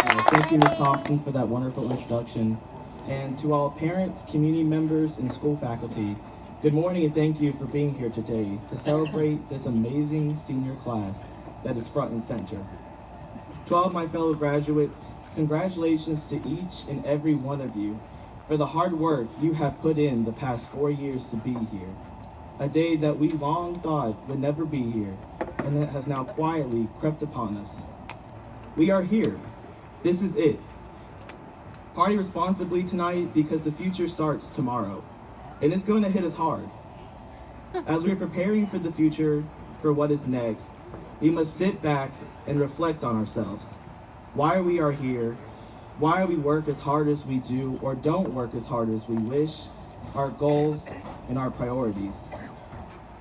Thank you, Ms. Thompson, for that wonderful introduction. And to all parents, community members, and school faculty, good morning and thank you for being here today to celebrate this amazing senior class that is front and center. To all of my fellow graduates, congratulations to each and every one of you for the hard work you have put in the past 4 years to be here. A day that we long thought would never be here, and that has now quietly crept upon us. We are here. This is it. Party responsibly tonight because the future starts tomorrow, and it's going to hit us hard. As we're preparing for the future, for what is next, we must sit back and reflect on ourselves. Why we are here, why we work as hard as we do or don't work as hard as we wish, our goals, and our priorities.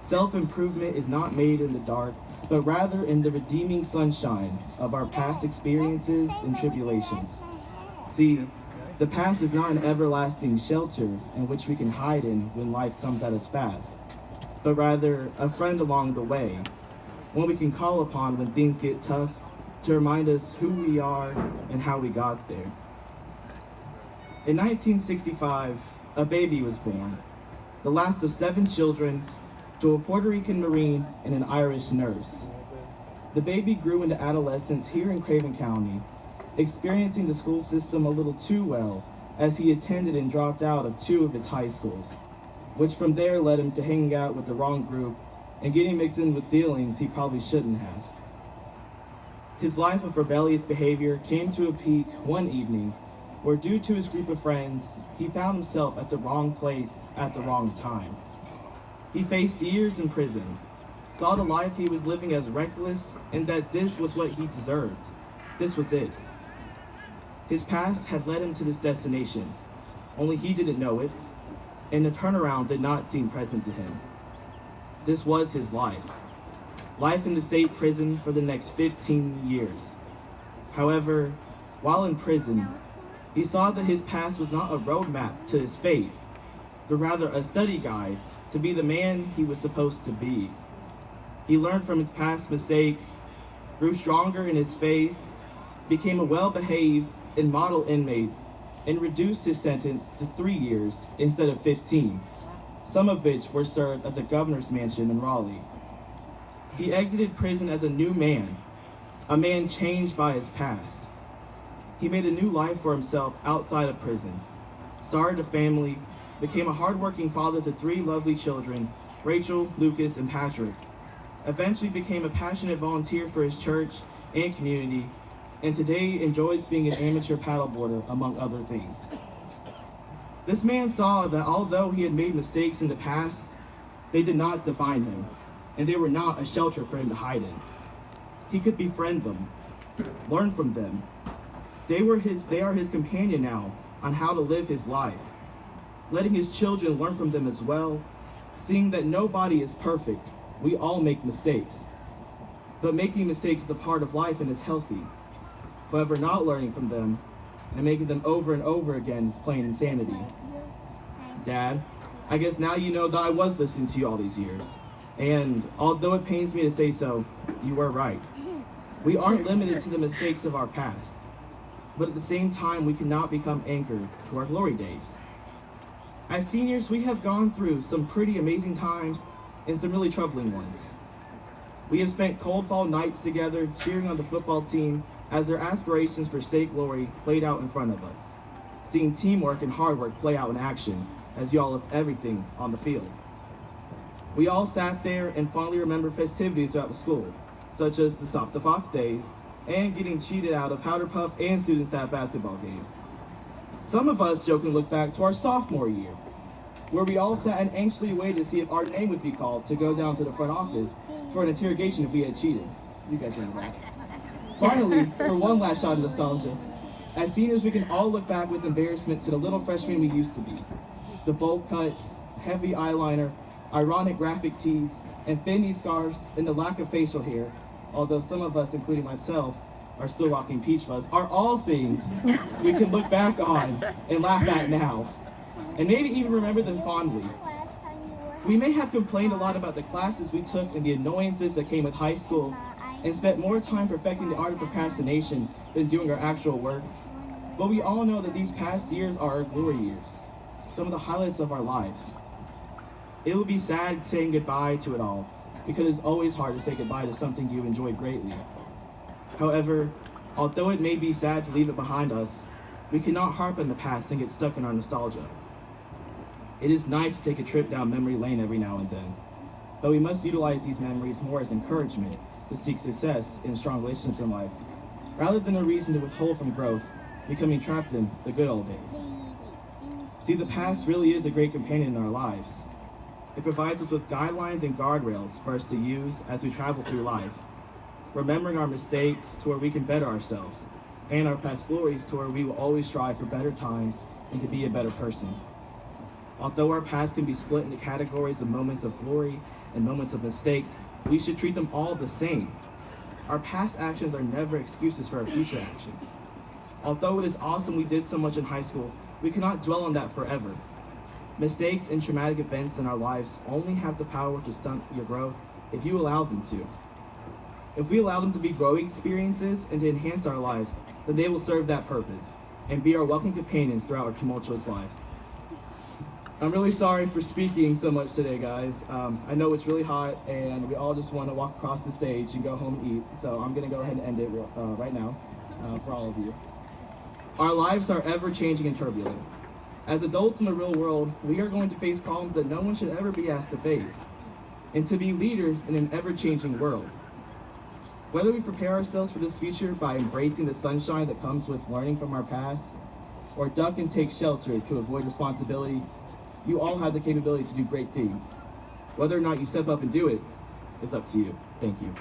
Self-improvement is not made in the dark, but rather in the redeeming sunshine of our past experiences and tribulations. See, the past is not an everlasting shelter in which we can hide in when life comes at us fast, but rather a friend along the way, one we can call upon when things get tough to remind us who we are and how we got there. In 1965, a baby was born, the last of 7 children, to a Puerto Rican Marine and an Irish nurse. The baby grew into adolescence here in Craven County, experiencing the school system a little too well as he attended and dropped out of 2 of its high schools, which from there led him to hanging out with the wrong group and getting mixed in with dealings he probably shouldn't have. His life of rebellious behavior came to a peak one evening where, due to his group of friends, he found himself at the wrong place at the wrong time. He faced years in prison, saw the life he was living as reckless, and that this was what he deserved. This was it. His past had led him to this destination, only he didn't know it, and the turnaround did not seem present to him. This was his life. Life in the state prison for the next 15 years. However, while in prison, he saw that his past was not a roadmap to his faith, but rather a study guide to be the man he was supposed to be. He learned from his past mistakes, grew stronger in his faith, became a well-behaved and model inmate, and reduced his sentence to 3 years instead of 15, some of which were served at the governor's mansion in Raleigh. He exited prison as a new man, a man changed by his past. He made a new life for himself outside of prison, started a family, became a hardworking father to 3 lovely children, Rachel, Lucas, and Patrick. Eventually became a passionate volunteer for his church and community, and today enjoys being an amateur paddleboarder, among other things. This man saw that although he had made mistakes in the past, they did not define him, and they were not a shelter for him to hide in. He could befriend them, learn from them. They are his companion now on how to live his life, letting his children learn from them as well, seeing that nobody is perfect. We all make mistakes, but making mistakes is a part of life and is healthy. However, not learning from them and making them over and over again is plain insanity. Dad, I guess now you know that I was listening to you all these years. And although it pains me to say so, you were right. We aren't limited to the mistakes of our past, but at the same time, we cannot become anchored to our glory days. As seniors, we have gone through some pretty amazing times and some really troubling ones. We have spent cold fall nights together cheering on the football team as their aspirations for state glory played out in front of us, seeing teamwork and hard work play out in action as you all left everything on the field. We all sat there and fondly remember festivities throughout the school, such as the Stop the Fox days and getting cheated out of Powder Puff and student staff basketball games. Some of us jokingly look back to our sophomore year, where we all sat and anxiously waited to see if our name would be called to go down to the front office for an interrogation if we had cheated. You guys remember that. Finally, for one last shot of nostalgia, as seniors we can all look back with embarrassment to the little freshmen we used to be. The bowl cuts, heavy eyeliner, ironic graphic tees, and thin scarves, and the lack of facial hair, although some of us, including myself, are still rocking peach fuzz, are all things we can look back on and laugh at now, and maybe even remember them fondly. We may have complained a lot about the classes we took and the annoyances that came with high school, and spent more time perfecting the art of procrastination than doing our actual work. But we all know that these past years are our glory years, some of the highlights of our lives. It will be sad saying goodbye to it all, because it's always hard to say goodbye to something you enjoyed greatly. However, although it may be sad to leave it behind us, we cannot harp on the past and get stuck in our nostalgia. It is nice to take a trip down memory lane every now and then, but we must utilize these memories more as encouragement to seek success in strong relationships in life, rather than a reason to withhold from growth, becoming trapped in the good old days. See, the past really is a great companion in our lives. It provides us with guidelines and guardrails for us to use as we travel through life, remembering our mistakes to where we can better ourselves, and our past glories to where we will always strive for better times and to be a better person. Although our past can be split into categories of moments of glory and moments of mistakes, we should treat them all the same. Our past actions are never excuses for our future actions. Although it is awesome we did so much in high school, we cannot dwell on that forever. Mistakes and traumatic events in our lives only have the power to stunt your growth if you allow them to. If we allow them to be growing experiences and to enhance our lives, then they will serve that purpose and be our welcome companions throughout our tumultuous lives. I'm really sorry for speaking so much today, guys. I know it's really hot and we all just want to walk across the stage and go home and eat, so I'm going to go ahead and end it right now for all of you. Our lives are ever-changing and turbulent. As adults in the real world, we are going to face problems that no one should ever be asked to face, and to be leaders in an ever-changing world. Whether we prepare ourselves for this future by embracing the sunshine that comes with learning from our past, or duck and take shelter to avoid responsibility, you all have the capability to do great things. Whether or not you step up and do it is up to you. Thank you.